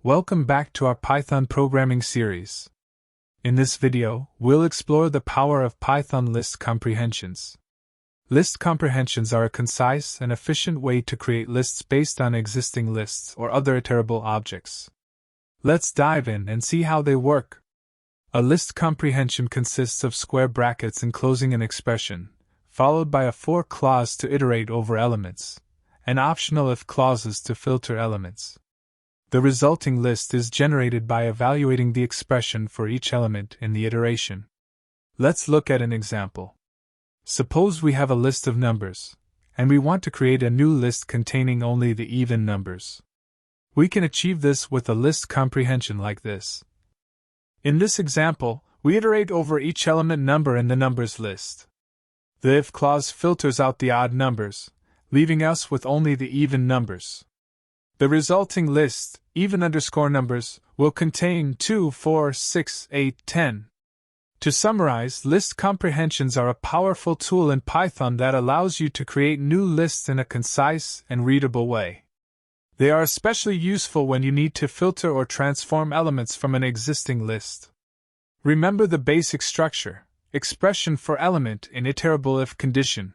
Welcome back to our Python programming series. In this video, we'll explore the power of Python list comprehensions. List comprehensions are a concise and efficient way to create lists based on existing lists or other iterable objects. Let's dive in and see how they work. A list comprehension consists of square brackets enclosing an expression, followed by a for clause to iterate over elements, and optional if clauses to filter elements. The resulting list is generated by evaluating the expression for each element in the iteration. Let's look at an example. Suppose we have a list of numbers, and we want to create a new list containing only the even numbers. We can achieve this with a list comprehension like this. In this example, we iterate over each element number in the numbers list. The if clause filters out the odd numbers, leaving us with only the even numbers. The resulting list, even_numbers, will contain 2, 4, 6, 8, 10. To summarize, list comprehensions are a powerful tool in Python that allows you to create new lists in a concise and readable way. They are especially useful when you need to filter or transform elements from an existing list. Remember the basic structure: expression for element in iterable if condition,